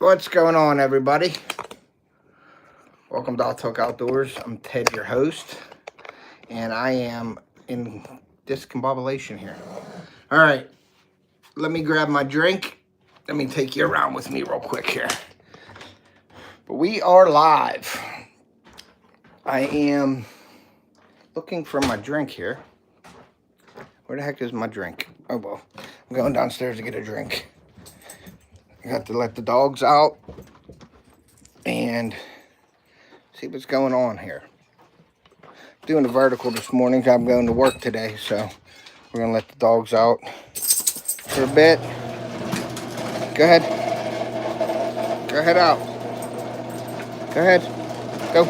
What's going on, everybody? Welcome to OFFTHEHOOK Outdoors. I'm Ted, your host, and I am in discombobulation here. All right, let me grab my drink. Let me take you around with me real quick here. But we are live. I am looking for my drink here. Where the heck is my drink? Oh, well, I'm going downstairs to get a drink. I got to let the dogs out and see what's going on here. Doing a vertical this morning. I'm going to work today, so we're gonna let the dogs out for a bit. Go ahead. Go ahead out. Go ahead. Go.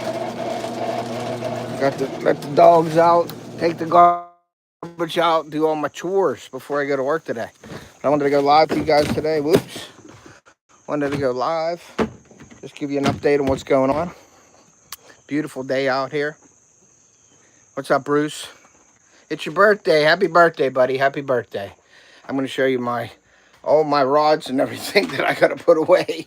Got to let the dogs out, take the garbage out, do all my chores before I go to work today. I wanted to go live to you guys today. Whoops. Wanted to go live. Just give you an update on what's going on. Beautiful day out here. What's up, Bruce? It's your birthday. Happy birthday, buddy. Happy birthday. I'm going to show you all my rods and everything that I got to put away.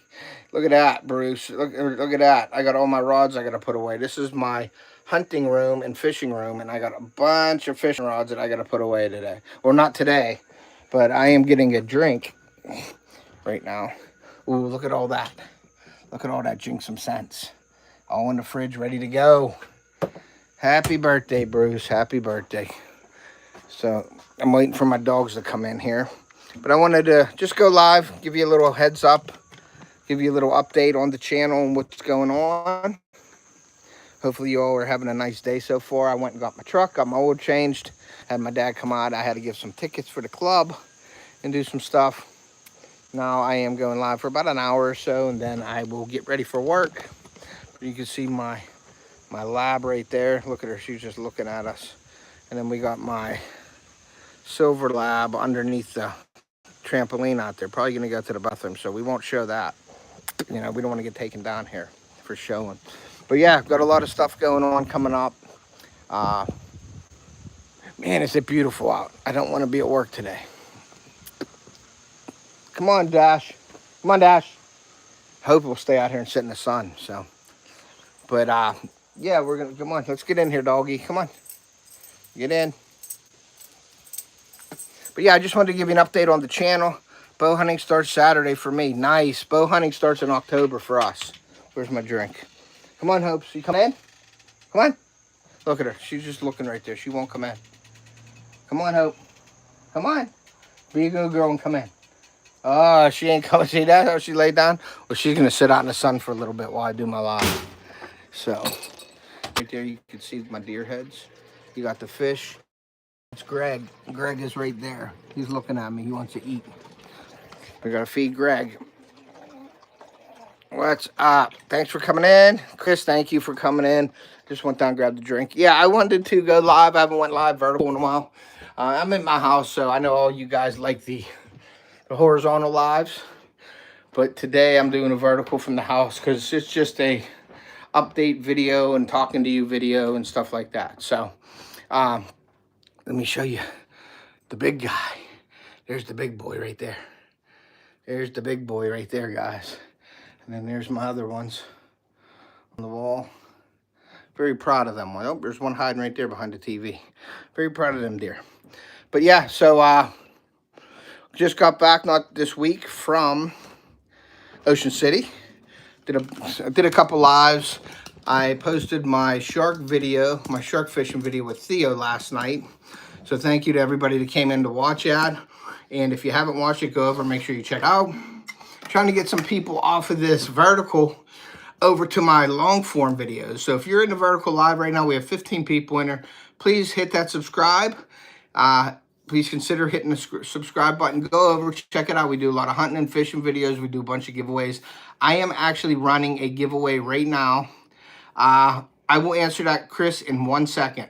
Look at that, Bruce. Look at that. I got all my rods I got to put away. This is my hunting room and fishing room, and I got a bunch of fishing rods that I got to put away today. Well, not today, but I am getting a drink right now. Ooh, look at all that. Look at all that. Drink some sense. All in the fridge, ready to go. Happy birthday, Bruce. Happy birthday. So I'm waiting for my dogs to come in here. But I wanted to just go live, give you a little heads up, give you a little update on the channel and what's going on. Hopefully you all are having a nice day so far. I went and got my truck, got my oil changed, had my dad come out. I had to give some tickets for the club and do some stuff. Now I am going live for about an hour or so, and then I will get ready for work. You can see my lab right there. Look at her, she's just looking at us. And then we got my silver lab underneath the trampoline out there. Probably gonna go to the bathroom, so we won't show that. You know, we don't want to get taken down here for showing. But yeah, I've got a lot of stuff going on coming up. Man, is it beautiful out. I don't want to be at work today. Come on, Dash. Come on, Dash. Hope we'll stay out here and sit in the sun. So, but yeah, we're gonna come on. Let's get in here, doggy. Come on, get in. But yeah, I just wanted to give you an update on the channel. Bow hunting starts Saturday for me. Nice. Bow hunting starts in October for us. Where's my drink? Come on, Hopes. You come in? Come on. Look at her. She's just looking right there. She won't come in. Come on, Hope. Come on. Be a good girl and come in. Oh, she ain't coming. See that? How she laid down? Well, she's going to sit out in the sun for a little bit while I do my live. So, right there you can see my deer heads. You got the fish. It's Greg. Greg is right there. He's looking at me. He wants to eat. We got to feed Greg. What's up? Thanks for coming in. Chris, thank you for coming in. Just went down and grabbed a drink. Yeah, I wanted to go live. I haven't went live vertical in a while. I'm in my house, so I know all you guys like the horizontal lives. But today I'm doing a vertical from the house because it's just a update video and talking to you video and stuff like that. So, let me show you the big guy. There's the big boy right there. There's the big boy right there, guys. And then there's my other ones on the wall. Very proud of them. Oh, there's one hiding right there behind the TV. Very proud of them deer. But yeah, so just got back, not this week, from Ocean City. Did a couple lives. I posted my shark video, my shark fishing video with Theo last night. So thank you to everybody that came in to watch that. And if you haven't watched it, go over and make sure you check it out. Trying to get some people off of this vertical over to my long form videos. So if you're in the vertical live right now, we have 15 people in there. Please hit that subscribe. Please consider hitting the subscribe button. Go over, check it out. We do a lot of hunting and fishing videos. We do a bunch of giveaways. I am actually running a giveaway right now. I will answer that, Chris, in 1 second.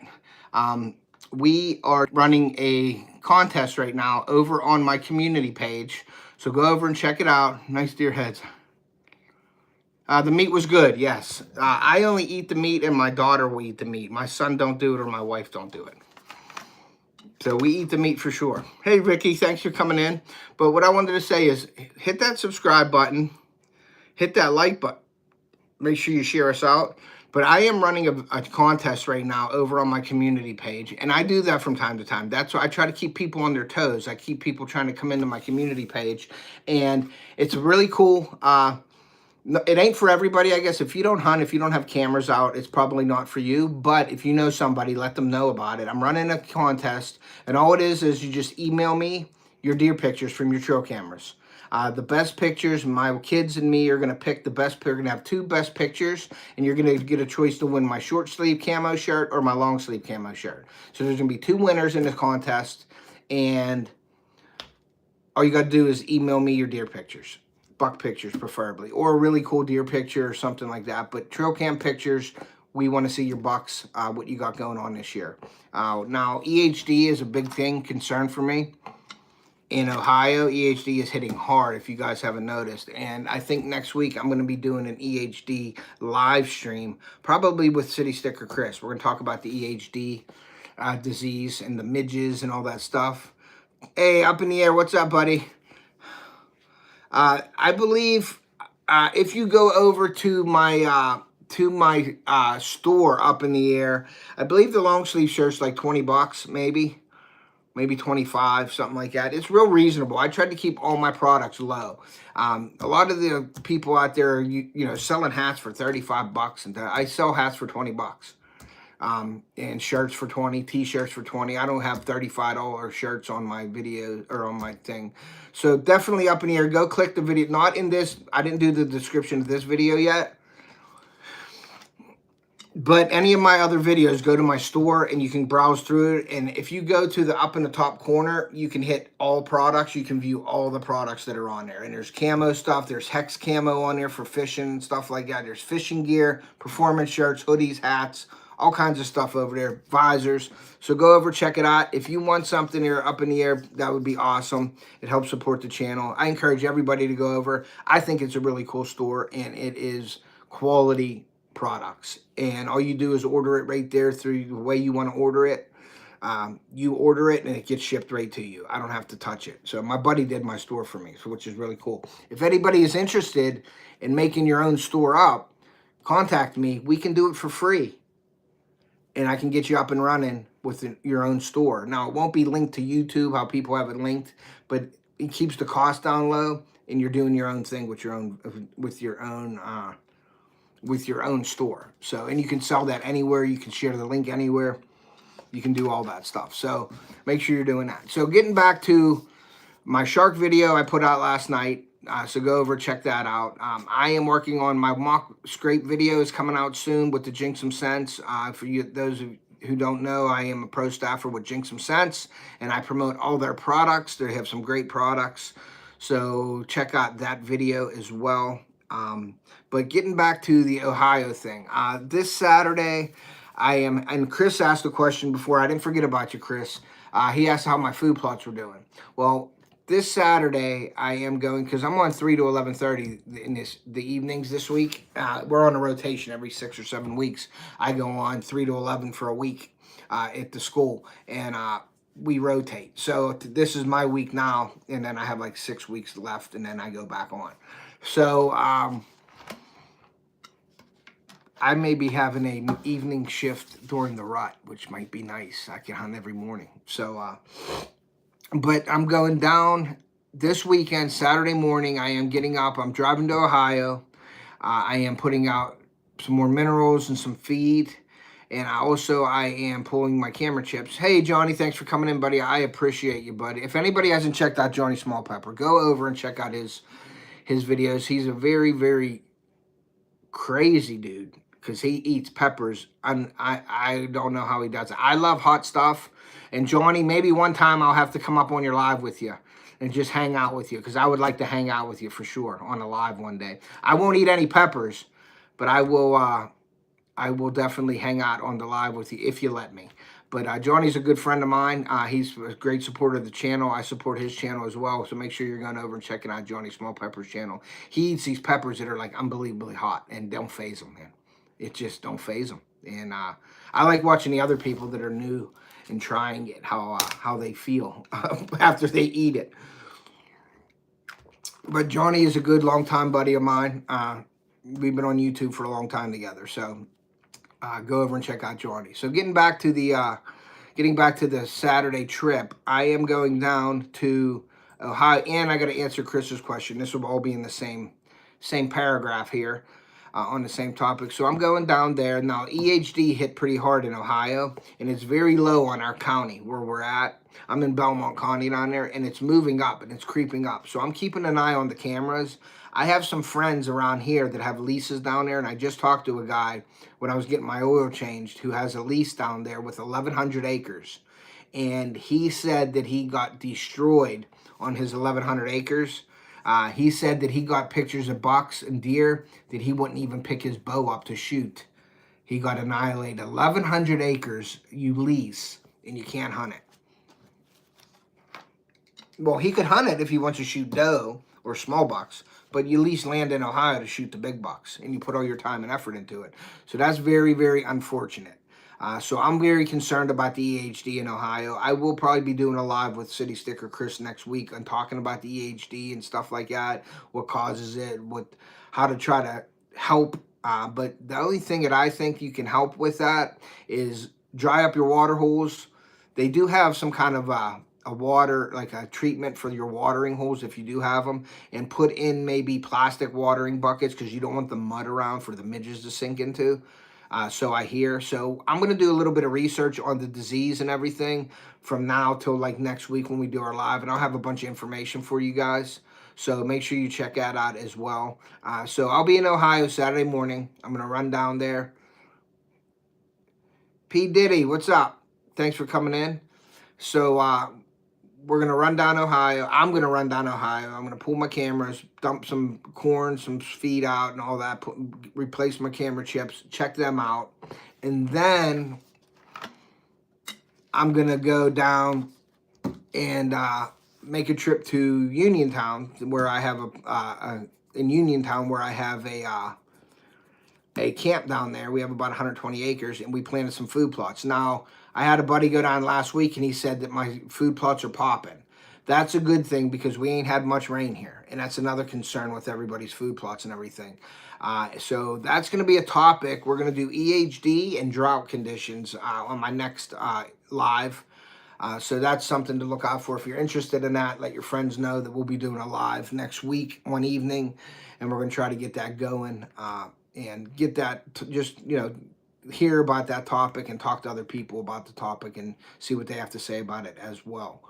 We are running a contest right now over on my community page. So go over and check it out. Nice deer heads. The meat was good, yes. I only eat the meat and my daughter will eat the meat. My son don't do it or my wife don't do it. So we eat the meat for sure. Hey, Ricky, thanks for coming in. But what I wanted to say is hit that subscribe button. hit that like button. Make sure you share us out. But I am running a contest right now over on my community page, and I do that from time to time. That's why I try to keep people on their toes. I keep people trying to come into my community page, and it's really cool. It ain't for everybody, I guess. If you don't hunt, if you don't have cameras out, it's probably not for you. But if you know somebody, let them know about it. I'm running a contest, and all it is you just email me your deer pictures from your trail cameras. The best pictures, my kids and me are going to pick the best. We're going to have 2 best pictures, and you're going to get a choice to win my short sleeve camo shirt or my long sleeve camo shirt. So there's going to be 2 winners in the contest, and all you got to do is email me your deer pictures. Buck pictures preferably, or a really cool deer picture or something like that. But trail cam pictures, we want to see your bucks, what you got going on this year. Now, EHD is a big concern for me. In Ohio, EHD is hitting hard, if you guys haven't noticed. And I think next week I'm going to be doing an EHD live stream, probably with City Sticker Chris. We're going to talk about the EHD disease and the midges and all that stuff. Hey, up in the air, what's up, buddy? I believe if you go over to my store up in the air, I believe the long sleeve shirt's like $20, maybe 25, something like that. It's real reasonable. I tried to keep all my products low. A lot of the people out there, you know, selling hats for $35, and I sell hats for $20. And shirts for 20, t-shirts for 20. I don't have $35 shirts on my video or on my thing. So definitely up in the air. Go click the video. Not in this. I didn't do the description of this video yet. But any of my other videos, go to my store and you can browse through it. And if you go to the up in the top corner, you can hit all products. You can view all the products that are on there. And there's camo stuff. There's hex camo on there for fishing and stuff like that. There's fishing gear, performance shirts, hoodies, hats, all kinds of stuff over there, visors. So go over, check it out. If you want something here up in the air, that would be awesome. It helps support the channel. I encourage everybody to go over. I think it's a really cool store, and it is quality products. And all you do is order it right there through the way you want to order it. You order it, and it gets shipped right to you. I don't have to touch it. So my buddy did my store for me, which is really cool. If anybody is interested in making your own store up, contact me. We can do it for free. And I can get you up and running with your own store. Now, it won't be linked to YouTube, how people have it linked, but it keeps the cost down low, and you're doing your own thing with your own store. So, and you can sell that anywhere. You can share the link anywhere. You can do all that stuff. So make sure you're doing that. So getting back to my shark video I put out last night. So go over, check that out. I am working on my mock scrape videos coming out soon with the Jinx 'em Scents. For you, those who don't know, I am a pro staffer with Jinx 'em Scents, and I promote all their products. They have some great products. So check out that video as well. But getting back to the Ohio thing, this Saturday, and Chris asked a question before. I didn't forget about you, Chris. He asked how my food plots were doing. Well, this Saturday, I am going, because I'm on 3 to 11:30 in the evenings this week. We're on a rotation every 6 or 7 weeks. I go on 3 to 11 for a week at the school, and we rotate. So this is my week now, and then I have like 6 weeks left, and then I go back on. So I may be having an evening shift during the rut, which might be nice. I can hunt every morning. So, but I'm going down this weekend, Saturday morning. I am getting up. I'm driving to Ohio. I am putting out some more minerals and some feed. And I am pulling my camera chips. Hey, Johnny, thanks for coming in, buddy. I appreciate you, buddy. If anybody hasn't checked out Johnny Small Pepper, go over and check out his videos. He's a very, very crazy dude, because he eats peppers. I don't know how he does it. I love hot stuff. And Johnny, maybe one time I'll have to come up on your live with you and just hang out with you, because I would like to hang out with you for sure on a live one day. I won't eat any peppers, but I will definitely hang out on the live with you if you let me. But Johnny's a good friend of mine. He's a great supporter of the channel. I support his channel as well. So make sure you're going over and checking out Johnny Small Pepper's channel. He eats these peppers that are like unbelievably hot, and don't phase him, man. It just don't phase them. And I like watching the other people that are new and trying it, how they feel after they eat it. But Johnny is a good long-time buddy of mine. We've been on YouTube for a long time together, so go over and check out Johnny. So getting back to the Saturday trip, I am going down to Ohio, and I got to answer Chris's question. This will all be in the same paragraph here. On the same topic. So I'm going down there. Now, EHD hit pretty hard in Ohio, and it's very low on our county where we're at. I'm in Belmont County down there, and it's moving up, and it's creeping up. So I'm keeping an eye on the cameras. I have some friends around here that have leases down there, and I just talked to a guy when I was getting my oil changed who has a lease down there with 1,100 acres. And he said that he got destroyed on his 1,100 acres. He said that he got pictures of bucks and deer that he wouldn't even pick his bow up to shoot. He got annihilated. 1,100 acres you lease, and you can't hunt it. Well, he could hunt it if he wants to shoot doe or small bucks, but you lease land in Ohio to shoot the big bucks, and you put all your time and effort into it. So that's very, very unfortunate. So I'm very concerned about the EHD in Ohio. I will probably be doing a live with City Sticker Chris next week on talking about the EHD and stuff like that, what causes it, how to try to help. But the only thing that I think you can help with that is dry up your water holes. They do have some kind of a water, like a treatment for your watering holes if you do have them, and put in maybe plastic watering buckets because you don't want the mud around for the midges to sink into. So I hear. So I'm going to do a little bit of research on the disease and everything from now till like next week when we do our live. And I'll have a bunch of information for you guys. So make sure you check that out as well. So I'll be in Ohio Saturday morning. I'm going to run down there. P. Diddy, what's up? Thanks for coming in. So we're going to run down Ohio. I'm going to run down Ohio. I'm going to pull my cameras, dump some corn, some feed out and all that, replace my camera chips, check them out. And then I'm going to go down and make a trip to Uniontown where I have in Uniontown where I have a camp down there. We have about 120 acres, and we planted some food plots. Now, I had a buddy go down last week, and he said that my food plots are popping. That's a good thing because we ain't had much rain here, and that's another concern with everybody's food plots and everything. So that's going to be a topic. We're going to do EHD and drought conditions on my next live. So that's something to look out for. If you're interested in that, let your friends know that we'll be doing a live next week, one evening, and we're going to try to get that going. And get that, just, hear about that topic and talk to other people about the topic and see what they have to say about it as well.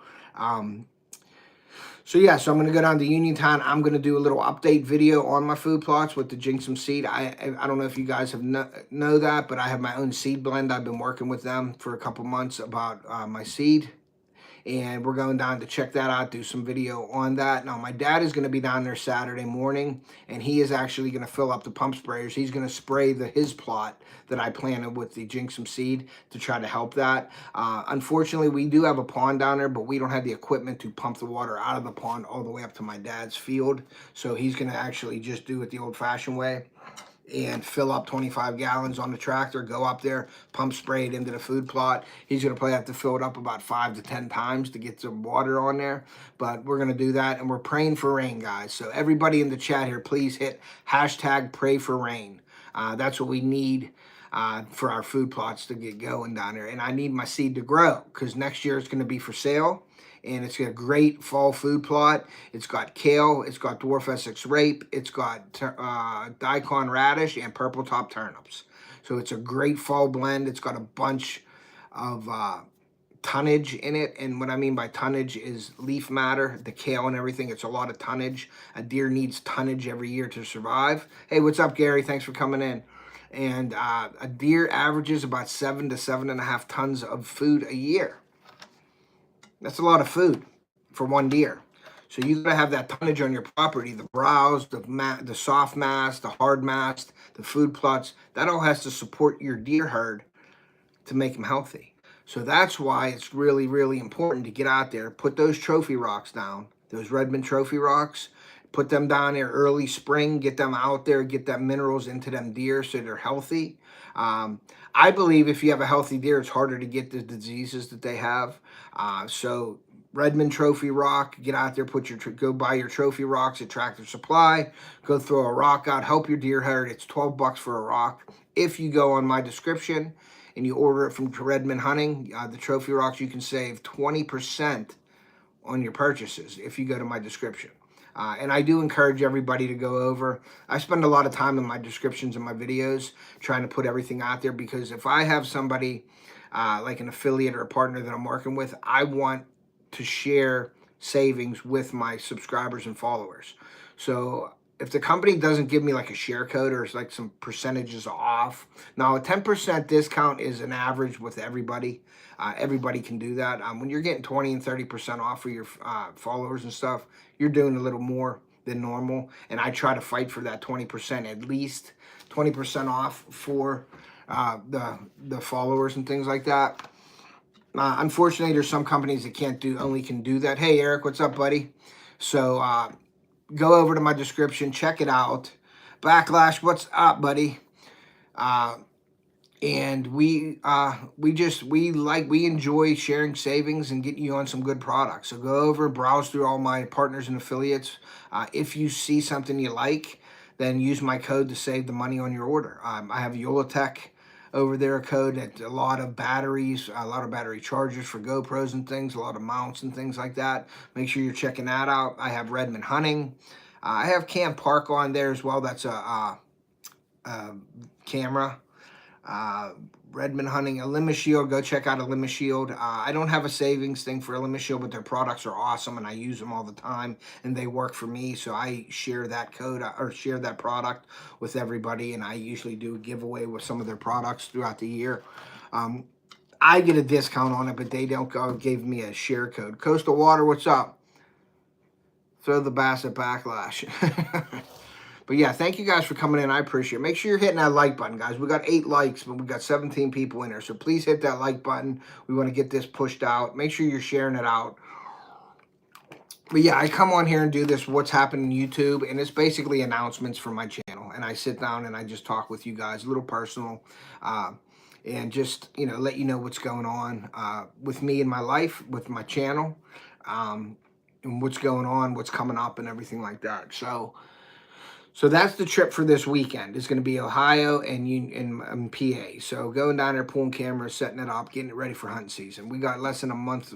So I'm going to go down to Uniontown. I'm going to do a little update video on my food plots with the Jinxum seed. I don't know if you guys have know that, but I have my own seed blend. I've been working with them for a couple months about my seed. And we're going down to check that out, do some video on that. Now, my dad is going to be down there Saturday morning, and he is actually going to fill up the pump sprayers. He's going to spray his plot that I planted with the Jinxum seed to try to help that. Unfortunately, we do have a pond down there, but we don't have the equipment to pump the water out of the pond all the way up to my dad's field. So he's going to actually just do it the old-fashioned way and fill up 25 gallons on the tractor, go up there, pump spray it into the food plot. He's going to probably have to fill it up about 5 to 10 times to get some water on there. But we're going to do that, and we're praying for rain, guys. So everybody in the chat here, please hit hashtag pray for rain. That's what we need for our food plots to get going down there. And I need my seed to grow because next year it's going to be for sale. And it's a great fall food plot. It's got kale, it's got dwarf Essex rape, it's got daikon radish and purple top turnips. So it's a great fall blend. It's got a bunch of tonnage in it. And what I mean by tonnage is leaf matter, the kale and everything. It's a lot of tonnage. A deer needs tonnage every year to survive. Hey, what's up, Gary? Thanks for coming in. And a deer averages about 7 to 7.5 tons of food a year. That's a lot of food for one deer. So you gotta have that tonnage on your property, the browse, the soft mass, the hard mass, the food plots. That all has to support your deer herd to make them healthy. So that's why it's really, really important to get out there, put those trophy rocks down, those Redmond trophy rocks, put them down there early spring, get them out there, get that minerals into them deer so they're healthy. I believe if you have a healthy deer, it's harder to get the diseases that they have. So Redmond Trophy Rock. Get out there, go buy your trophy rocks at Tractor Supply. Go throw a rock out, help your deer herd. It's 12 bucks for a rock. If you go on my description and you order it from Redmond Hunting, the trophy rocks, you can save 20% on your purchases if you go to my description. And I do encourage everybody to go over. I spend a lot of time in my descriptions and my videos trying to put everything out there, because if I have somebody like an affiliate or a partner that I'm working with, I want to share savings with my subscribers and followers. So if the company doesn't give me like a share code or like some percentages off, now a 10% discount is an average with everybody. Everybody can do that. When you're getting 20 and 30% off for your followers and stuff, you're doing a little more than normal. And I try to fight for that 20%, at least 20% off for the followers and things like that. Unfortunately, there's some companies that only can do that. Hey, Eric, what's up, buddy? So go over to my description, check it out. Backlash, what's up, buddy? And we enjoy sharing savings and getting you on some good products. So go over, browse through all my partners and affiliates. If you see something you like, then use my code to save the money on your order. I have Yolatech over there, a code at a lot of batteries, a lot of battery chargers for GoPros and things, a lot of mounts and things like that. Make sure you're checking that out. I have Redmond Hunting. I have Camp Park on there as well. That's a camera. Redmond Hunting, a Limit Shield. Go check out a Limit Shield. I don't have a savings thing for a Limit Shield, but their products are awesome and I use them all the time and they work for me. So I share that code or share that product with everybody, and I usually do a giveaway with some of their products throughout the year. I get a discount on it, but they don't give me a share code. Coastal Water, what's up? Throw the bass at Backlash. But yeah, thank you guys for coming in. I appreciate it. Make sure you're hitting that like button, guys. We got 8 likes, but we got 17 people in there. So please hit that like button. We want to get this pushed out. Make sure you're sharing it out. But yeah, I come on here and do this What's Happening YouTube, and it's basically announcements for my channel. And I sit down and I just talk with you guys, a little personal, and just, let you know what's going on with me in my life, with my channel, and what's going on, what's coming up, and everything like that. So that's the trip for this weekend. It's going to be Ohio and PA. So going down there, pulling cameras, setting it up, getting it ready for hunting season. We got less than a month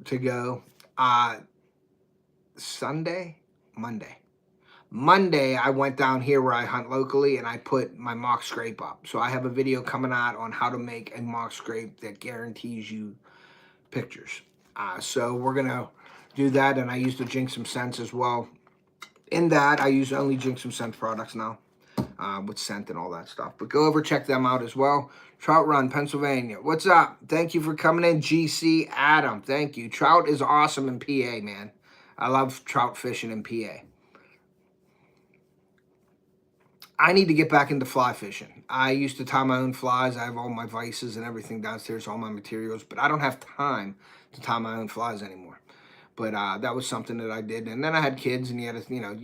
to go. Monday, I went down here where I hunt locally, and I put my mock scrape up. So I have a video coming out on how to make a mock scrape that guarantees you pictures. So we're going to do that, and I used the Jinx Some Sense as well. In that, I use only Jinx Some Sense products now, with scent and all that stuff. But go over, check them out as well. Trout Run, Pennsylvania. What's up? Thank you for coming in, GC Adam. Thank you. Trout is awesome in PA, man. I love trout fishing in PA. I need to get back into fly fishing. I used to tie my own flies. I have all my vices and everything downstairs, all my materials, but I don't have time to tie my own flies anymore. But that was something that I did. And then I had kids, and you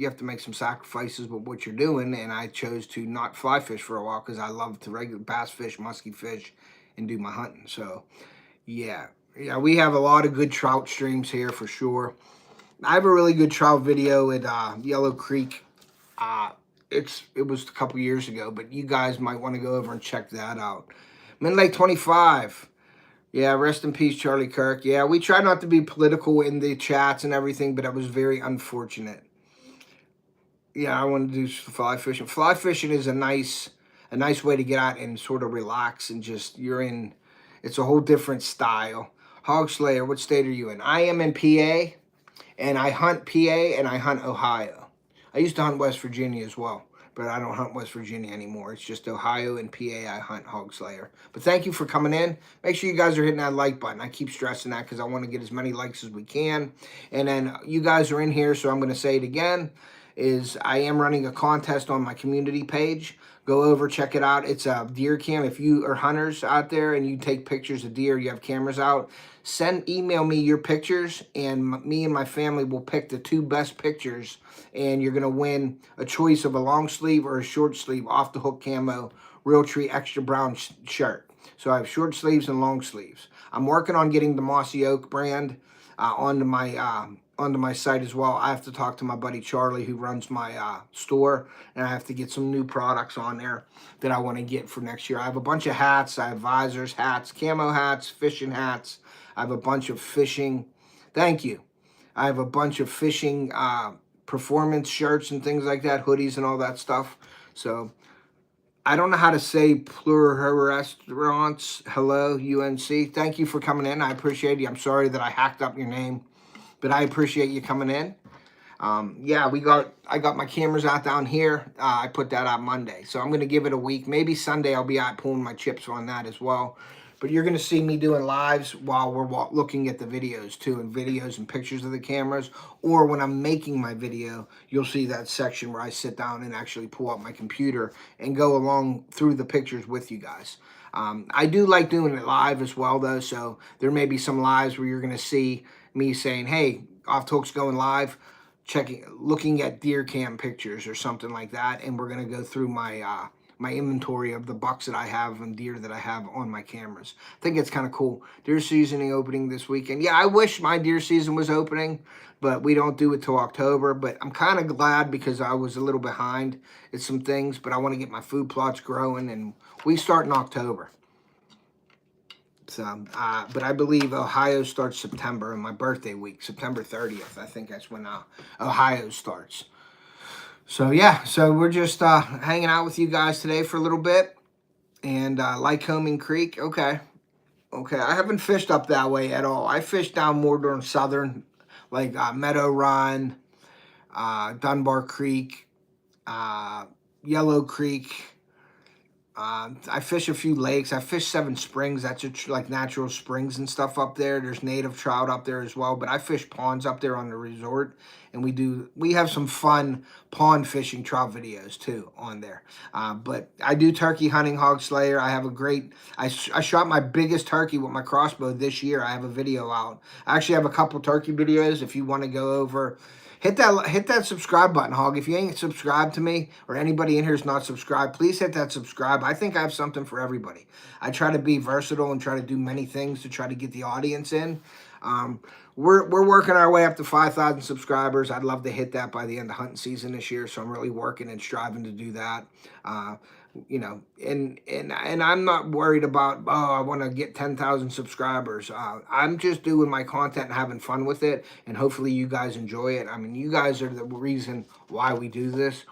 have to make some sacrifices with what you're doing. And I chose to not fly fish for a while because I love to regular bass fish, musky fish, and do my hunting. So, yeah, we have a lot of good trout streams here for sure. I have a really good trout video at Yellow Creek. It was a couple years ago, but you guys might want to go over and check that out. Min Lake 25. Yeah, rest in peace, Charlie Kirk. Yeah, we try not to be political in the chats and everything, but it was very unfortunate. Yeah, I want to do fly fishing. Fly fishing is a nice way to get out and sort of relax and just, it's a whole different style. Hog Slayer, what state are you in? I am in PA, and I hunt PA and I hunt Ohio. I used to hunt West Virginia as well, but I don't hunt West Virginia anymore. It's just Ohio and PA I hunt Hog Slayer. But thank you for coming in. Make sure you guys are hitting that like button. I keep stressing that because I want to get as many likes as we can. And then you guys are in here, so I'm going to say it again, is I am running a contest on my community page. Go over, check it out. It's a deer cam. If you are hunters out there and you take pictures of deer, you have cameras out, email me your pictures, and me and my family will pick the 2 best pictures, and you're going to win a choice of a long sleeve or a short sleeve Off the Hook camo Realtree extra brown shirt. So I have short sleeves and long sleeves. I'm working on getting the Mossy Oak brand onto my site as well. I have to talk to my buddy Charlie, who runs my store, and I have to get some new products on there that I want to get for next year. I have a bunch of hats. I have visors, hats, camo hats, fishing hats. I have a bunch of fishing. Thank you. I have a bunch of fishing performance shirts and things like that, hoodies and all that stuff. So I don't know how to say plural restaurants. Hello, UNC. Thank you for coming in. I appreciate you. I'm sorry that I hacked up your name, but I appreciate you coming in. Yeah, I got my cameras out down here. I put that out Monday, so I'm going to give it a week. Maybe Sunday I'll be out pulling my chips on that as well. But you're going to see me doing lives while we're looking at the videos too, and videos and pictures of the cameras. Or when I'm making my video, you'll see that section where I sit down and actually pull up my computer and go along through the pictures with you guys. I do like doing it live as well, though, so there may be some lives where you're going to see me saying, hey, Off the Hook's going live, looking at deer cam pictures or something like that, and we're going to go through my my inventory of the bucks that I have and deer that I have on my cameras. I think it's kind of cool. Deer seasoning opening this weekend. Yeah, I wish my deer season was opening, but we don't do it till October. But I'm kind of glad because I was a little behind at some things, but I want to get my food plots growing, and we start in October. So, but I believe Ohio starts September, and my birthday week, September 30th. I think that's when Ohio starts. So, yeah, so we're just hanging out with you guys today for a little bit. And Lycoming Creek, okay. Okay, I haven't fished up that way at all. I fished down more during southern, like Meadow Run, Dunbar Creek, Yellow Creek. I fish a few lakes. I fish Seven Springs. That's like natural springs and stuff up there. There's native trout up there as well. But I fish ponds up there on the resort, and we have some fun pond fishing trout videos too on there. But I do turkey hunting, hog slayer. I have a great. I shot my biggest turkey with my crossbow this year. I have a video out. I actually have a couple turkey videos. If you want to go over. Hit that subscribe button, Hog. If you ain't subscribed to me, or anybody in here is not subscribed, please hit that subscribe. I think I have something for everybody. I try to be versatile and try to do many things to try to get the audience in. We're working our way up to 5,000 subscribers. I'd love to hit that by the end of hunting season this year, so I'm really working and striving to do that. You know, and I'm not worried about, oh, I want to get 10,000 subscribers. I'm just doing my content and having fun with it, and hopefully you guys enjoy it. I mean, you guys are the reason why we do this,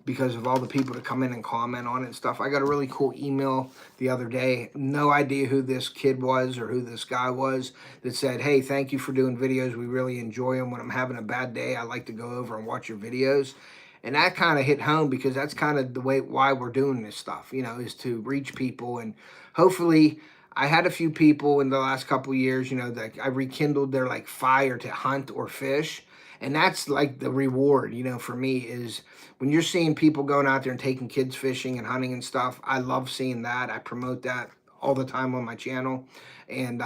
because of all the people that come in and comment on it and stuff. I got a really cool email the other day. No idea who this kid was or who this guy was, that said, hey, thank you for doing videos. We really enjoy them. When I'm having a bad day, I like to go over and watch your videos. And that kind of hit home, because that's kind of the way why we're doing this stuff, you know, is to reach people. And hopefully, I had a few people in the last couple of years, you know, that I rekindled their like fire to hunt or fish. And that's like the reward, you know, for me, is when you're seeing people going out there and taking kids fishing and hunting and stuff. I love seeing that. I promote that all the time on my channel. And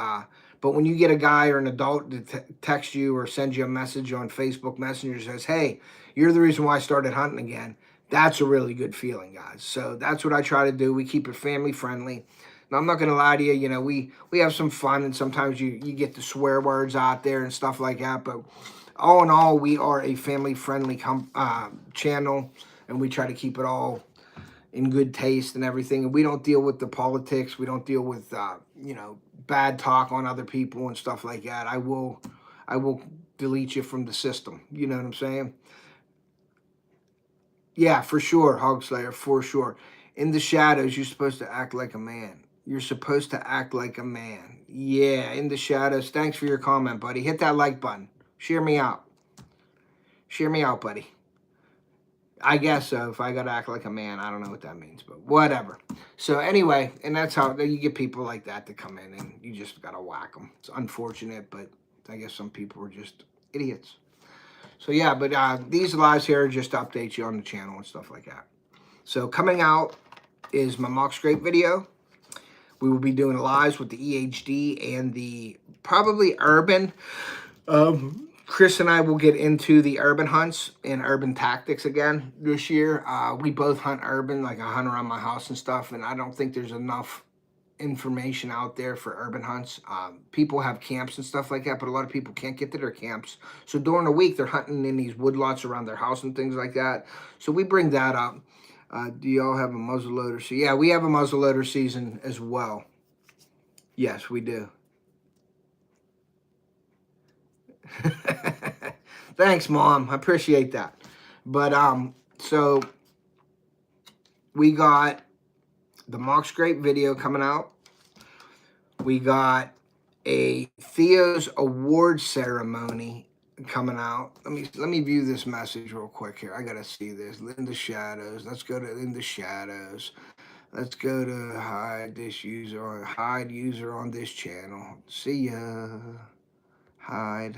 but when you get a guy or an adult that text you or sends you a message on Facebook Messenger, says, hey, you're the reason why I started hunting again, that's a really good feeling, guys. So that's what I try to do. We keep it family friendly. Now, I'm not going to lie to you, you know, we have some fun, and sometimes you get the swear words out there and stuff like that. But all in all, we are a family friendly channel, and we try to keep it all in good taste and everything. And we don't deal with the politics. We don't deal with, you know, bad talk on other people and stuff like that. I will delete you from the system. You know what I'm saying? Yeah, for sure, Hog Slayer, for sure. In the shadows, you're supposed to act like a man. You're supposed to act like a man. Yeah, in the shadows. Thanks for your comment, buddy. Hit that like button. Share me out. Share me out, buddy. I guess so. If I got to act like a man, I don't know what that means, but whatever. So anyway, and that's how you get people like that to come in, and you just got to whack them. It's unfortunate, but I guess some people are just idiots. So yeah, but these lives here are just to update you on the channel and stuff like that. So coming out is my mock scrape video. We will be doing lives with the EHD and the probably urban. Chris and I will get into the urban hunts and urban tactics again this year. We both hunt urban, like I hunt around my house and stuff, and I don't think there's enough information out there for urban hunts. People have camps and stuff like that, but a lot of people can't get to their camps. So during the week, they're hunting in these woodlots around their house and things like that. So we bring that up. Do y'all have a muzzleloader season? Yeah, we have a muzzleloader season as well. Yes, we do. Thanks, Mom. I appreciate that. But so we got the mock scrape video coming out. We got a Theo's award ceremony coming out. Let me view this message real quick here. I gotta see this. In the shadows. Let's go to in the shadows. Let's go to hide user on this channel. See ya. Hide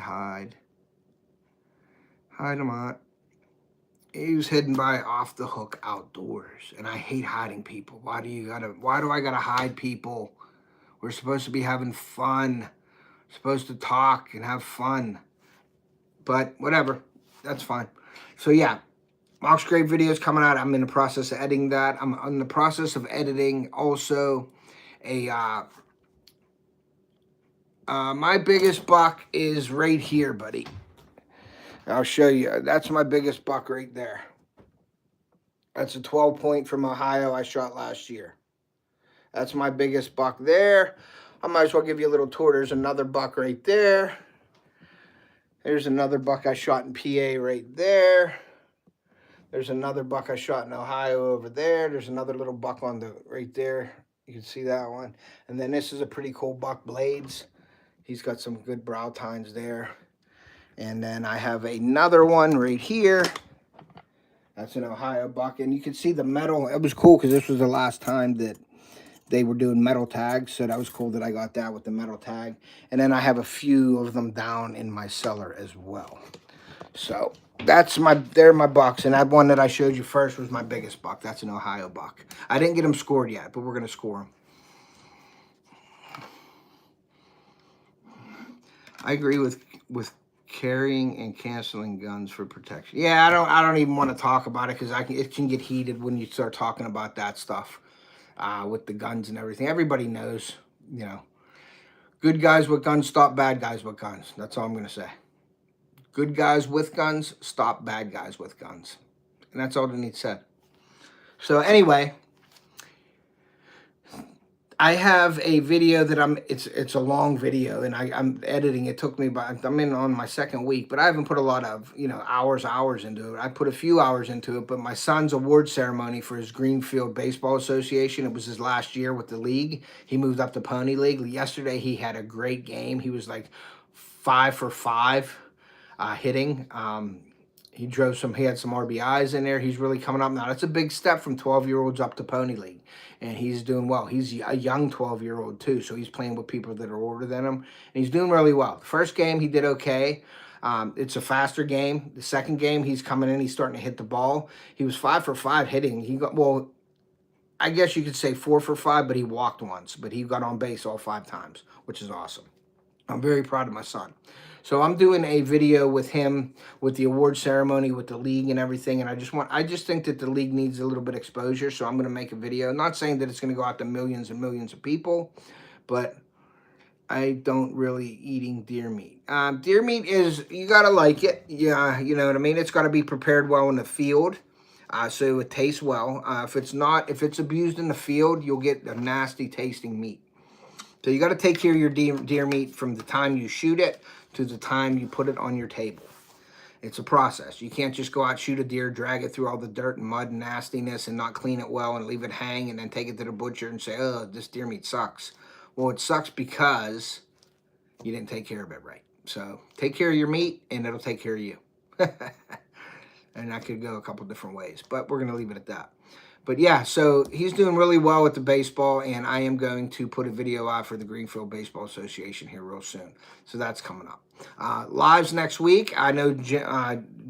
them out. He was hidden by Off the Hook Outdoors, and I hate hiding people. Why do I gotta hide people? We're supposed to be having fun. We're supposed to talk and have fun. But whatever, that's fine. So yeah, mock scrape videos coming out. I'm in the process of editing that. I'm in the process of editing also a my biggest buck is right here, buddy. I'll show you. That's my biggest buck right there. That's a 12 point from Ohio I shot last year. That's my biggest buck there. I might as well give you a little tour. There's another buck right there. There's another buck I shot in PA right there. There's another buck I shot in Ohio over there. There's another little buck on the right there. You can see that one. And then this is a pretty cool buck, Blades. He's got some good brow tines there. And then I have another one right here. That's an Ohio buck. And you can see the metal. It was cool because this was the last time that they were doing metal tags. So that was cool that I got that with the metal tag. And then I have a few of them down in my cellar as well. So they're my bucks. And that one that I showed you first was my biggest buck. That's an Ohio buck. I didn't get them scored yet, but we're going to score them. I agree with carrying and canceling guns for protection. Yeah, I don't even want to talk about it because it can get heated when you start talking about that stuff with the guns and everything. Everybody knows, you know, good guys with guns stop bad guys with guns. That's all I'm gonna say. Good guys with guns stop bad guys with guns, and that's all that needs said. So anyway, I have a video that it's a long video, and I'm editing. It took me about, I'm in on my second week, but I haven't put a lot of, you know, hours into it. I put a few hours into it, but my son's award ceremony for his Greenfield Baseball Association, it was his last year with the league. He moved up to Pony League. Yesterday, he had a great game. He was like 5 for 5 hitting. He had some RBIs in there. He's really coming up now. That's a big step from 12-year-olds up to Pony League. And he's doing well. He's a young 12-year-old too, so he's playing with people that are older than him. And he's doing really well. The first game, he did okay. It's a faster game. The second game, he's coming in. He's starting to hit the ball. He was 5 for 5 hitting. He got, well, I guess you could say 4 for 5, but he walked once. But he got on base all 5 times, which is awesome. I'm very proud of my son. So I'm doing a video with him with the award ceremony with the league and everything, and I just think that the league needs a little bit of exposure, so I'm going to make a video. Not saying that it's going to go out to millions and millions of people, but I don't really eating deer meat. Deer meat is, you got to like it. Yeah, you know what I mean? It's got to be prepared well in the field, so it tastes well. If it's abused in the field, you'll get a nasty tasting meat. So you got to take care of your deer meat from the time you shoot it to the time you put it on your table. It's a process. You can't just go out, shoot a deer, drag it through all the dirt and mud and nastiness and not clean it well and leave it hang and then take it to the butcher and say, oh, this deer meat sucks. Well, it sucks because you didn't take care of it right. So take care of your meat and it'll take care of you. And that could go a couple different ways, but we're going to leave it at that. But yeah, so he's doing really well with the baseball, and I am going to put a video out for the Greenfield Baseball Association here real soon. So that's coming up. Lives next week. I know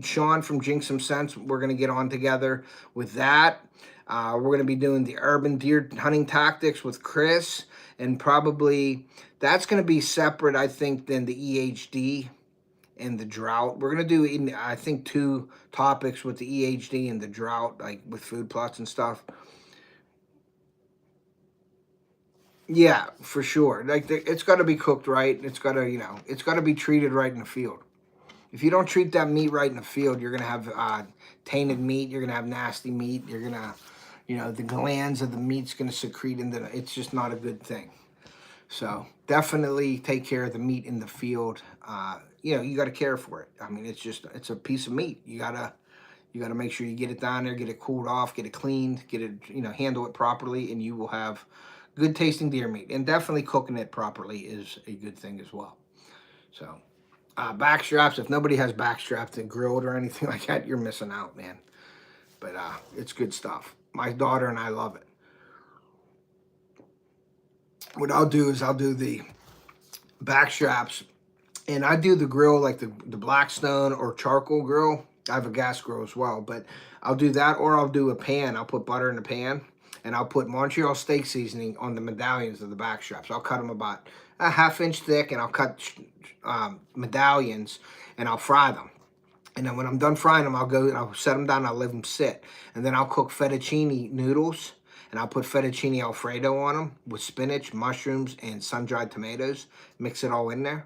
Sean from Jinx Some Sense, we're going to get on together with that. We're going to be doing the urban deer hunting tactics with Chris, and probably that's going to be separate, I think, than the EHD and the drought. We're going to do, I think, 2 topics with the EHD and the drought, like with food plots and stuff. Yeah, for sure. Like it's got to be cooked right. It's got to, you know, it's got to be treated right in the field. If you don't treat that meat right in the field, you're gonna have tainted meat. You're gonna have nasty meat. You're gonna, you know, the glands of the meat's gonna secrete into. It's just not a good thing. So definitely take care of the meat in the field. You know, you got to care for it. I mean, it's a piece of meat. You gotta make sure you get it down there, get it cooled off, get it cleaned, get it, you know, handle it properly, and you will have good tasting deer meat. And definitely cooking it properly is a good thing as well. So back straps, if nobody has back straps and grilled or anything like that, you're missing out, man. But it's good stuff. My daughter and I love it. What I'll do is I'll do the back straps, and I do the grill like the Blackstone or charcoal grill. I have a gas grill as well, but I'll do that, or I'll do a pan. I'll put butter in the pan, and I'll put Montreal steak seasoning on the medallions of the back straps. I'll cut them about a ½ inch thick, and I'll cut medallions, and I'll fry them. And then when I'm done frying them, I'll go and I'll set them down, I'll let them sit. And then I'll cook fettuccine noodles, and I'll put fettuccine Alfredo on them with spinach, mushrooms, and sun-dried tomatoes. Mix it all in there.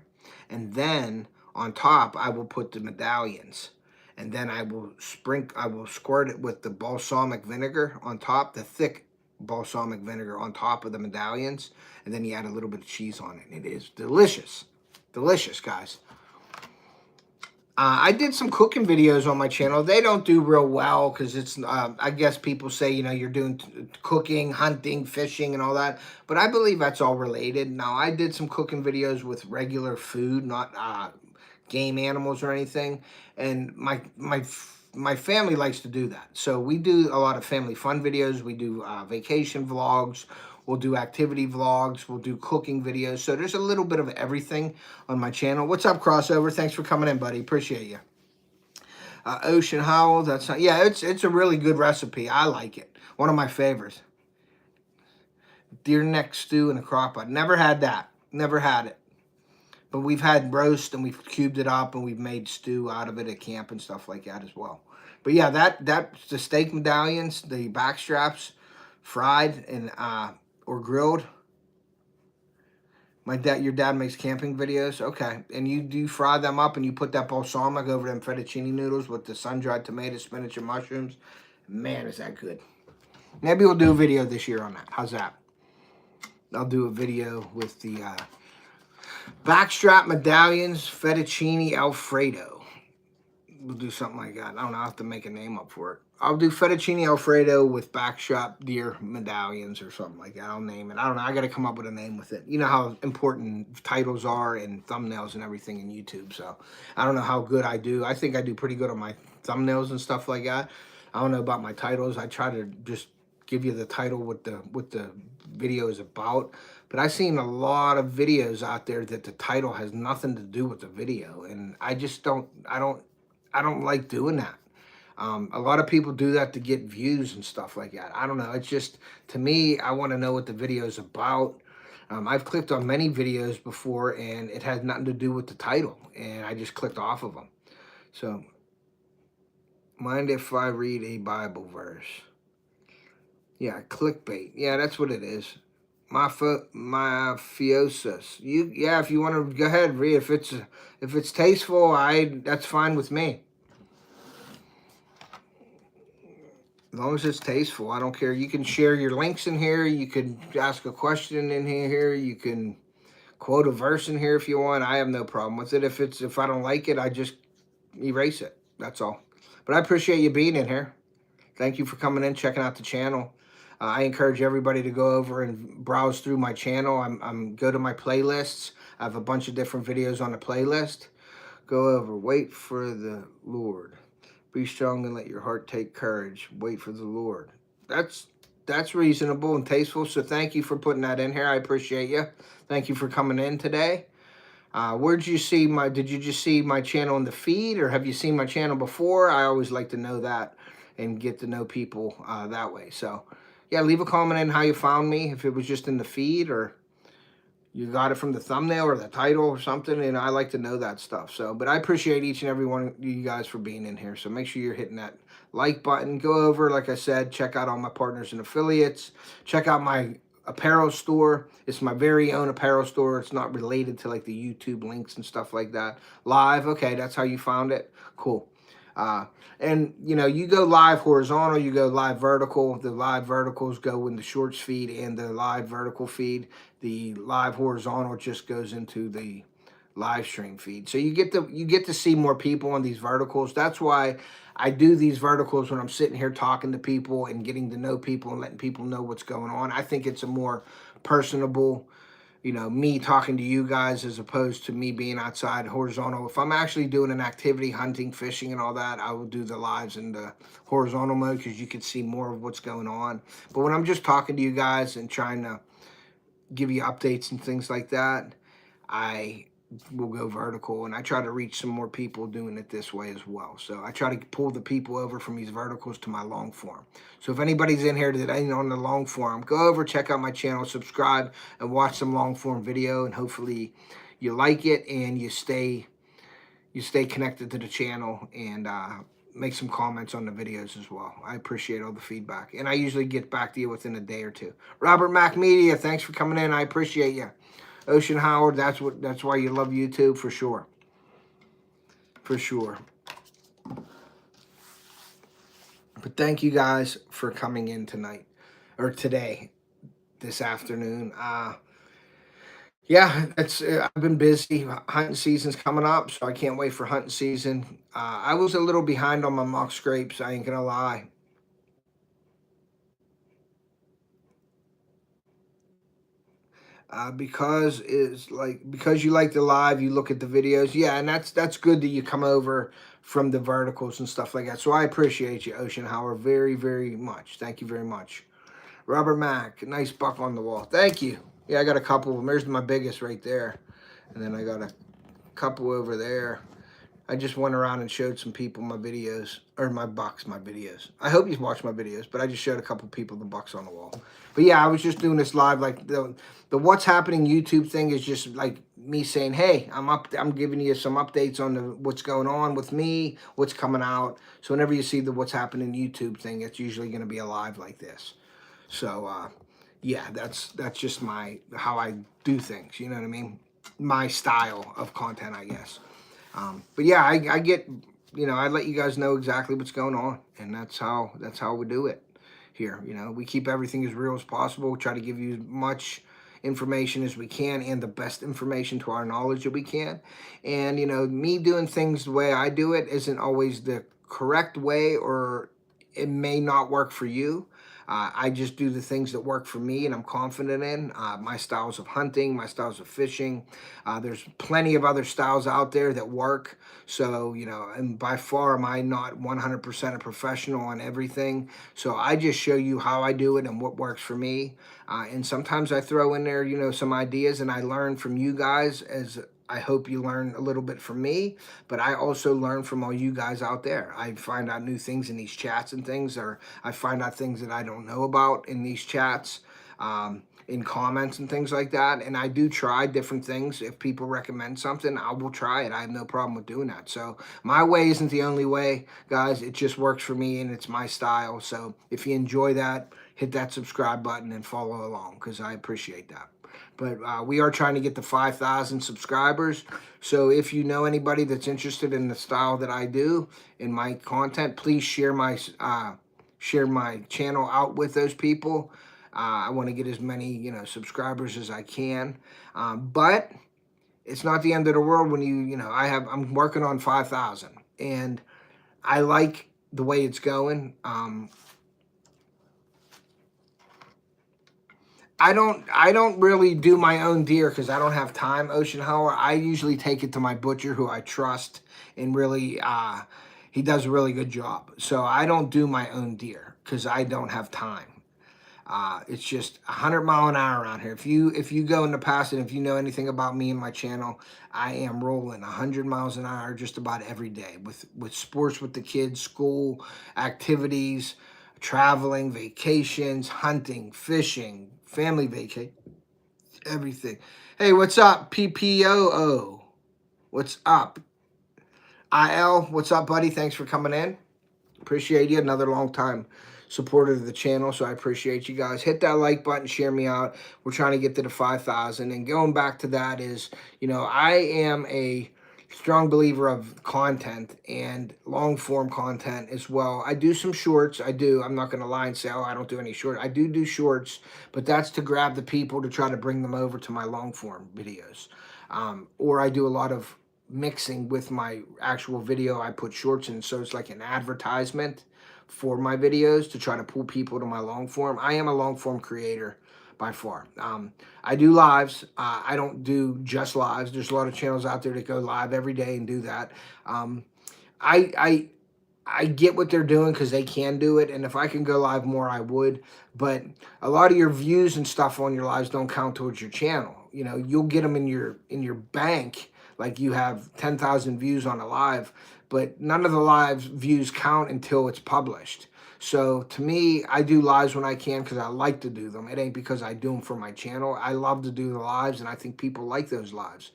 And then on top, I will put the medallions. And then I will squirt it with the balsamic vinegar on top, the thick balsamic vinegar on top of the medallions. And then you add a little bit of cheese on it. It is delicious. Delicious, guys. I did some cooking videos on my channel. They don't do real well because it's, I guess people say, you know, you're doing cooking, hunting, fishing, and all that. But I believe that's all related. Now, I did some cooking videos with regular food, not game animals or anything. And my family likes to do that. So we do a lot of family fun videos. We do vacation vlogs. We'll do activity vlogs. We'll do cooking videos. So there's a little bit of everything on my channel. What's up, Crossover? Thanks for coming in, buddy. Appreciate you. Ocean Howl. That's not. Yeah, it's a really good recipe. I like it. One of my favorites. Deer neck stew and a crock pot. Never had that. Never had it. But we've had roast and we've cubed it up and we've made stew out of it at camp and stuff like that as well. But yeah, that's the steak medallions, the back straps, fried and or grilled. Your dad makes camping videos? Okay. And you do fry them up and you put that balsamic over them fettuccine noodles with the sun-dried tomato, spinach, and mushrooms. Man, is that good. Maybe we'll do a video this year on that. How's that? I'll do a video with the backstrap medallions, fettuccine Alfredo. We'll do something like that. I don't know. I'll have to make a name up for it. I'll do fettuccine Alfredo with backstrap deer medallions or something like that. I'll name it. I don't know. I got to come up with a name with it. You know how important titles are and thumbnails and everything in YouTube. So I don't know how good I do. I think I do pretty good on my thumbnails and stuff like that. I don't know about my titles. I try to just give you the title what the video is about. But I've seen a lot of videos out there that the title has nothing to do with the video, and I just don't like doing that. A lot of people do that to get views and stuff like that. I don't know. It's just, to me, I want to know what the video is about. I've clicked on many videos before, and it had nothing to do with the title, and I just clicked off of them. So, mind if I read a Bible verse? Yeah, clickbait. Yeah, that's what it is. Mafiosus. Yeah, if you want to go ahead, read. If it's tasteful, that's fine with me. As long as it's tasteful, I don't care. You can share your links in here. You can ask a question in here. You can quote a verse in here if you want. I have no problem with it. If I don't like it, I just erase it. That's all. But I appreciate you being in here. Thank you for coming in, checking out the channel. I encourage everybody to go over and browse through my channel. Go to my playlists. I have a bunch of different videos on the playlist. Go over. Wait for the Lord. Be strong and let your heart take courage. Wait for the Lord. That's reasonable and tasteful. So thank you for putting that in here. I appreciate you. Thank you for coming in today. Did you just see my channel in the feed, or have you seen my channel before? I always like to know that and get to know people that way. So yeah, leave a comment in how you found me, if it was just in the feed or you got it from the thumbnail or the title or something, and I like to know that stuff. So, but I appreciate each and every one of you guys for being in here. So make sure you're hitting that like button. Go over, like I said, check out all my partners and affiliates. Check out my apparel store. It's my very own apparel store. It's not related to like the YouTube links and stuff like that. Live, okay, that's how you found it. Cool. And you know, you go live horizontal, you go live vertical. The live verticals go in the shorts feed and the live vertical feed. The live horizontal just goes into the live stream feed. So you get to see more people on these verticals. That's why I do these verticals when I'm sitting here talking to people and getting to know people and letting people know what's going on. I think it's a more personable, you know, me talking to you guys as opposed to me being outside horizontal. If I'm actually doing an activity, hunting, fishing, and all that, I will do the lives in the horizontal mode because you can see more of what's going on. But when I'm just talking to you guys and trying to give you updates and things like that, I will go vertical, and I try to reach some more people doing it this way as well. So I try to pull the people over from these verticals to my long form. So if anybody's in here that ain't on the long form, go over, check out my channel, subscribe, and watch some long form video, and hopefully you like it and you stay connected to the channel, and make some comments on the videos as well. I appreciate all the feedback, and I usually get back to you within a day or two. Robert Mac Media, thanks for coming in. I appreciate you. Ocean Howard, that's why you love YouTube, for sure. For sure. But thank you guys for coming in tonight, or today, this afternoon. Yeah, I've been busy. Hunting season's coming up, so I can't wait for hunting season. I was a little behind on my mock scrapes, I ain't gonna lie. Because you like the live, you look at the videos, yeah, and that's good that you come over from the verticals and stuff like that. So I appreciate you, Ocean Howard, very, very much. Thank you very much. Robert Mack, nice buck on the wall. Thank you. Yeah, I got a couple of them. There's my biggest right there, and then I got a couple over there. I just went around and showed some people my videos, or my videos. I hope you watch my videos, but I just showed a couple people the bucks on the wall. But yeah, I was just doing this live. Like the what's happening YouTube thing is just like me saying, hey, I'm giving you some updates on what's going on with me, what's coming out. So whenever you see the what's happening YouTube thing, it's usually going to be a live like this. So yeah, that's just how I do things. You know what I mean? My style of content, I guess. But yeah, I get, you know, I let you guys know exactly what's going on, and that's how we do it here. You know, we keep everything as real as possible. We try to give you as much information as we can and the best information to our knowledge that we can. And, you know, me doing things the way I do it isn't always the correct way, or it may not work for you. I just do the things that work for me and I'm confident in. My styles of hunting, my styles of fishing. There's plenty of other styles out there that work. So, you know, and by far am I not 100% a professional on everything. So I just show you how I do it and what works for me. And sometimes I throw in there, you know, some ideas, and I learn from you guys, as I hope you learn a little bit from me, but I also learn from all you guys out there. I find out new things in these chats and things, or I find out things that I don't know about in these chats, in comments and things like that. And I do try different things. If people recommend something, I will try it. I have no problem with doing that. So my way isn't the only way, guys. It just works for me and it's my style. So if you enjoy that, hit that subscribe button and follow along, because I appreciate that. But we are trying to get to 5,000 subscribers. So if you know anybody that's interested in the style that I do in my content, please share my channel out with those people. I want to get as many, you know, subscribers as I can. But it's not the end of the world when you know, I'm working on 5,000, and I like the way it's going. I don't really do my own deer because I don't have time, Ocean Howard. I usually take it to my butcher, who I trust, and really he does a really good job. So I don't do my own deer because I don't have time. It's just 100 mile an hour around here. If you go in the past, and if you know anything about me and my channel, I am rolling 100 miles an hour just about every day with sports with the kids, school, activities, traveling, vacations, hunting, fishing, family vacation, everything. Hey, what's up, PPOO? What's up? IL, what's up, buddy? Thanks for coming in. Appreciate you. Another long time supporter of the channel, so I appreciate you guys. Hit that like button, share me out. We're trying to get to the 5,000. And going back to that is, you know, I am a strong believer of content and long form content as well. I do some shorts. I'm not going to lie and say, oh, I don't do any short. I do shorts, but that's to grab the people to try to bring them over to my long form videos. Or I do a lot of mixing with my actual video. I put shorts in, so it's like an advertisement for my videos to try to pull people to my long form. I am a long form creator by far. I do lives. I don't do just lives. There's a lot of channels out there that go live every day and do that. I get what they're doing because they can do it, and if I can go live more, I would. But a lot of your views and stuff on your lives don't count towards your channel. You know, you'll get them in your bank, like you have 10,000 views on a live, but none of the live views count until it's published. So to me, I do lives when I can because I like to do them. It ain't because I do them for my channel. I love to do the lives, and I think people like those lives.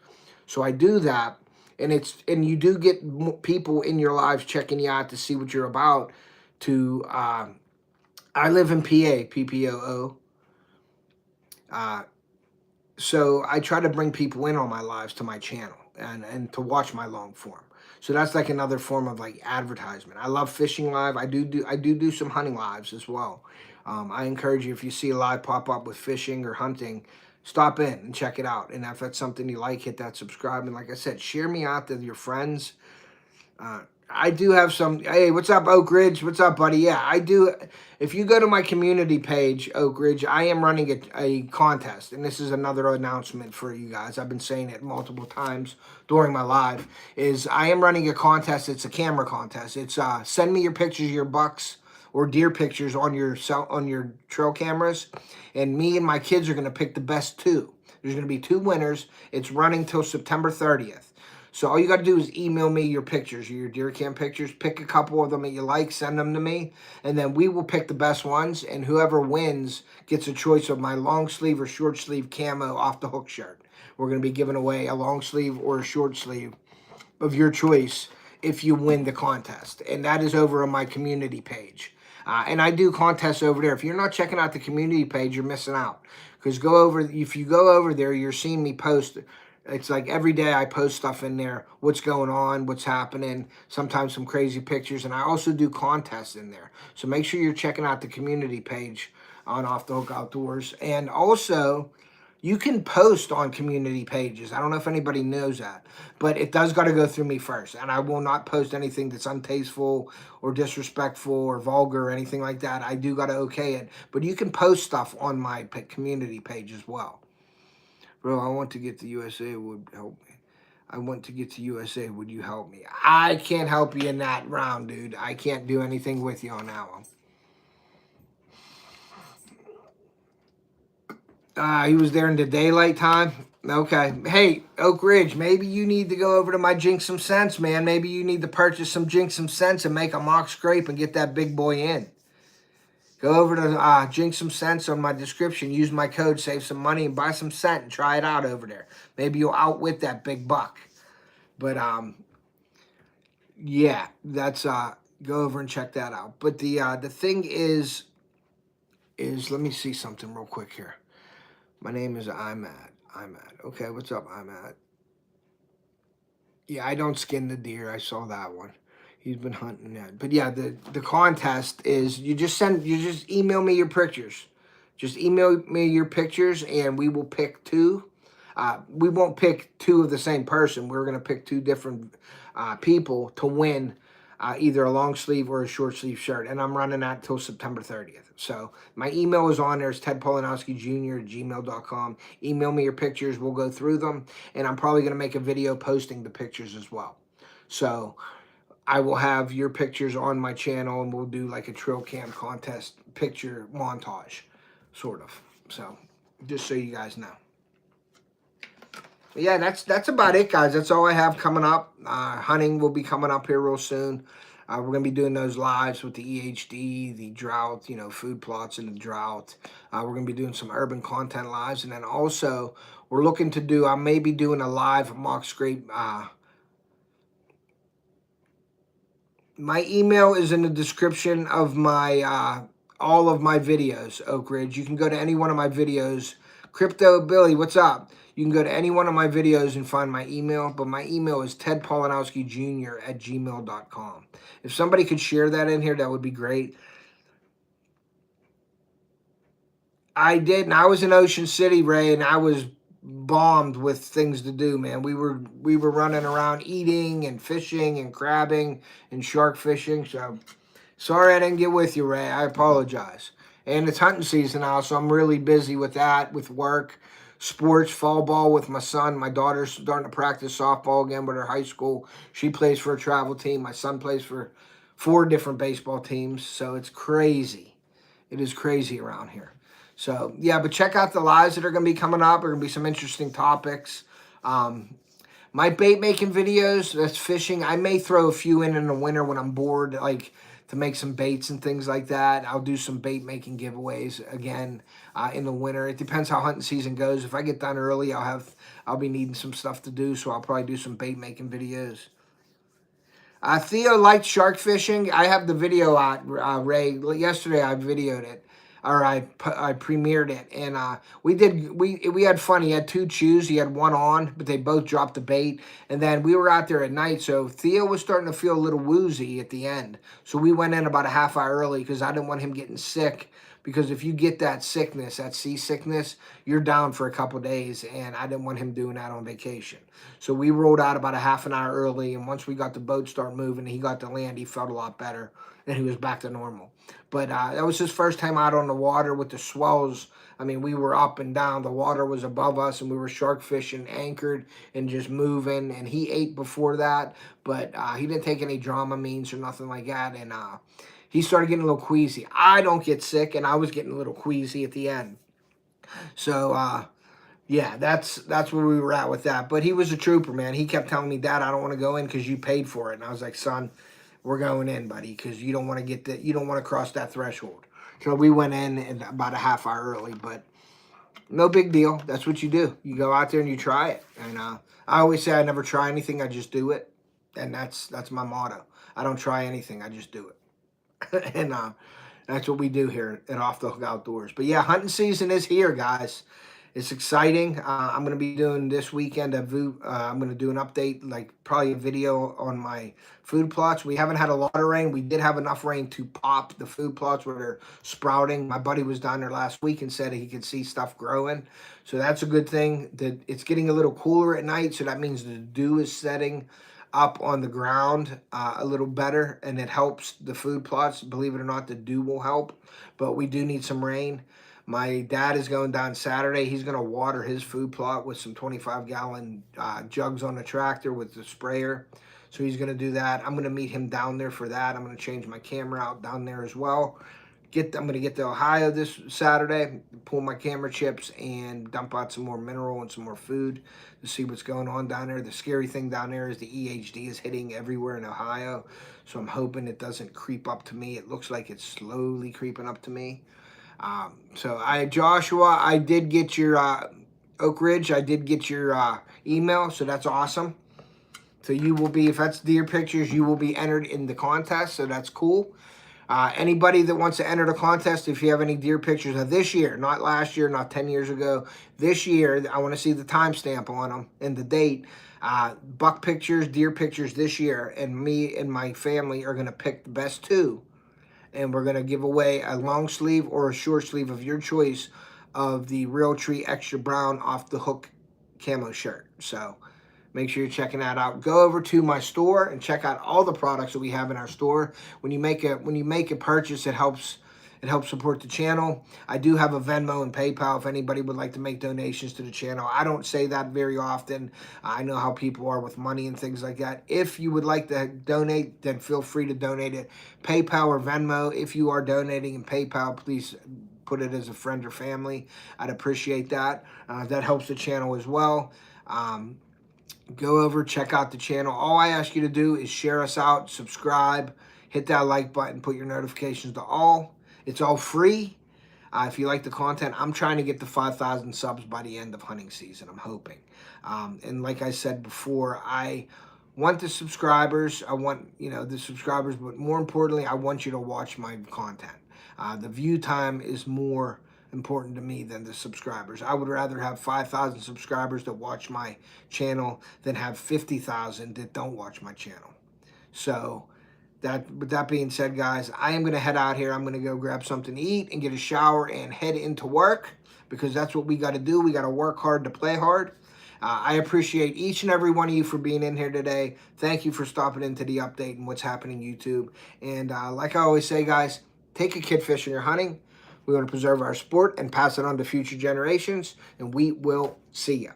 So I do that, and you do get people in your lives checking you out to see what you're about. I live in PA, PPOO. So I try to bring people in on my lives to my channel and to watch my long form. So that's like another form of like advertisement. I love fishing live. I do some hunting lives as well. I encourage you, if you see a live pop up with fishing or hunting, stop in and check it out. And if that's something you like, hit that subscribe. And like I said, share me out to your friends. I do have some, hey, what's up, Oak Ridge? What's up, buddy? Yeah, I do. If you go to my community page, Oak Ridge, I am running a contest. And this is another announcement for you guys. I've been saying it multiple times during my live, is I am running a contest. It's a camera contest. It's send me your pictures of your bucks or deer pictures on your trail cameras. And me and my kids are going to pick the best two. There's going to be 2 winners. It's running till September 30th. So all you got to do is email me your pictures, your deer cam pictures. Pick a couple of them that you like, send them to me, and then we will pick the best ones, and whoever wins gets a choice of my long sleeve or short sleeve camo Off the Hook shirt. We're going to be giving away a long sleeve or a short sleeve of your choice if you win the contest, and that is over on my community page. And I do contests over there. If you're not checking out the community page, you're missing out. Because if you go over there, you're seeing me post. It's like every day I post stuff in there, what's going on, what's happening, sometimes some crazy pictures, and I also do contests in there. So make sure you're checking out the community page on Off the Hook Outdoors. And also, you can post on community pages. I don't know if anybody knows that, but it does got to go through me first. And I will not post anything that's untasteful or disrespectful or vulgar or anything like that. I do got to okay it. But you can post stuff on my community page as well. Bro, I want to get to USA. Would help me. I want to get to USA. Would you help me? I can't help you in that round, dude. I can't do anything with you on that one. He was there in the daylight time? Okay. Hey, Oak Ridge, maybe you need to go over to my Jinx Some Sense, man. Maybe you need to purchase some Jinx Some Sense and make a mock scrape and get that big boy in. Go over to Jinx Some Sense on my description. Use my code, save some money, and buy some scent and try it out over there. Maybe you'll outwit that big buck. But, yeah, that's, go over and check that out. But the thing is, let me see something real quick here. My name is Imad. Okay, what's up, Imad? Yeah, I don't skin the deer. I saw that one. He's been hunting that. But yeah, the contest is you just email me your pictures. Just email me your pictures and we will pick 2. We won't pick 2 of the same person. We're going to pick 2 different people to win either a long sleeve or a short sleeve shirt. And I'm running that till September 30th. So my email is on there. It's tedpolanowskijr@gmail.com. Email me your pictures. We'll go through them. And I'm probably going to make a video posting the pictures as well. So I will have your pictures on my channel, and we'll do like a trail cam contest picture montage, sort of. So, just so you guys know. But yeah, that's about it, guys. That's all I have coming up. Hunting will be coming up here real soon. We're going to be doing those lives with the EHD, the drought, food plots in the drought. We're going to be doing some urban content lives. And then also, we're looking to do, I may be doing a live mock scrape My email is in the description of my all of my videos, Oak Ridge. You can go to any one of my videos. Crypto Billy, what's up? You can go to any one of my videos and find my email, but my email is tedpolanowskijr@gmail.com. If somebody could share that in here, that would be great. I did, and I was in Ocean City, Ray, and I was bombed with things to do, man. We were running around eating and fishing and crabbing and shark fishing. So sorry I didn't get with you, Ray. I apologize. And it's hunting season now, so I'm really busy with that, with work, sports, fall ball with my son. My daughter's starting to practice softball again with her high school. She plays for a travel team. My son plays for 4 different baseball teams. So it's crazy. It is crazy around here. So, yeah, but check out the lives that are going to be coming up. There are going to be some interesting topics. My bait making videos, that's fishing. I may throw a few in the winter when I'm bored, like to make some baits and things like that. I'll do some bait making giveaways again in the winter. It depends how hunting season goes. If I get done early, I'll be needing some stuff to do, so I'll probably do some bait making videos. Theo liked shark fishing. I have the video out, Ray. Yesterday I videoed it, or I premiered it, and we had fun. He had 2 chews. He had one on, but they both dropped the bait. And then we were out there at night, so Theo was starting to feel a little woozy at the end. So we went in about a half hour early because I didn't want him getting sick. Because if you get that sickness, that seasickness, you're down for a couple days, and I didn't want him doing that on vacation. So we rolled out about a half an hour early, and once we got the boat start moving and he got to land, he felt a lot better, and he was back to normal. But that was his first time out on the water with the swells. I mean, we were up and down. The water was above us, and we were shark fishing, anchored, and just moving. And he ate before that, but he didn't take any Dramamines or nothing like that, and he started getting a little queasy. I don't get sick, and I was getting a little queasy at the end. So, yeah, that's where we were at with that. But he was a trooper, man. He kept telling me, Dad, I don't want to go in because you paid for it. And I was like, son, we're going in, buddy, because you don't want to cross that threshold. So we went in about a half hour early, but no big deal. That's what you do. You go out there and you try it. And I always say I never try anything, I just do it. And that's my motto. I don't try anything, I just do it. And that's what we do here at Off the Hook Outdoors. But yeah, hunting season is here, guys. It's exciting. I'm going to be doing this weekend I'm going to do an update, like probably a video on my food plots. We haven't had a lot of rain. We did have enough rain to pop the food plots where they're sprouting. My buddy was down there last week and said he could see stuff growing. So that's a good thing. It's getting a little cooler at night, so that means the dew is setting up on the ground a little better, and it helps the food plots. Believe it or not, the dew will help, but we do need some rain. My dad is going down Saturday. He's going to water his food plot with some 25-gallon jugs on the tractor with the sprayer. So he's going to do that. I'm going to meet him down there for that. I'm going to change my camera out down there as well. I'm going to get to Ohio this Saturday, pull my camera chips, and dump out some more mineral and some more food to see what's going on down there. The scary thing down there is the EHD is hitting everywhere in Ohio. So I'm hoping it doesn't creep up to me. It looks like it's slowly creeping up to me. Joshua, I did get your Oak Ridge. I did get your email, so that's awesome. So you will be, if that's deer pictures, you will be entered in the contest, so that's cool. Anybody that wants to enter the contest, if you have any deer pictures of this year, not last year, not 10 years ago, this year, I want to see the timestamp on them and the date. Buck pictures, deer pictures this year, and me and my family are going to pick the best 2. And we're going to give away a long sleeve or a short sleeve of your choice of the Realtree Extra Brown Off the Hook camo shirt. So make sure you're checking that out. Go over to my store and check out all the products that we have in our store. When you make a purchase, it helps support the channel. I do have a Venmo and PayPal if anybody would like to make donations to the channel. I don't say that very often. I know how people are with money and things like that. If you would like to donate, then feel free to donate it. PayPal or Venmo. If you are donating in PayPal, please put it as a friend or family. I'd appreciate that. That helps the channel as well. Go over, check out the channel. All I ask you to do is share us out, subscribe, hit that like button, put your notifications to all. It's all free. If you like the content, I'm trying to get to 5,000 subs by the end of hunting season. I'm hoping. And like I said before, I want the subscribers. I want, you know, the subscribers, but more importantly, I want you to watch my content. The view time is more important to me than the subscribers. I would rather have 5,000 subscribers that watch my channel than have 50,000 that don't watch my channel. So with that being said, guys, I am going to head out here. I'm going to go grab something to eat and get a shower and head into work, because that's what we got to do. We got to work hard to play hard. I appreciate each and every one of you for being in here today. Thank you for stopping into the update and what's happening YouTube. And like I always say, guys, take a kid fishing or hunting. We want to preserve our sport and pass it on to future generations. And we will see you.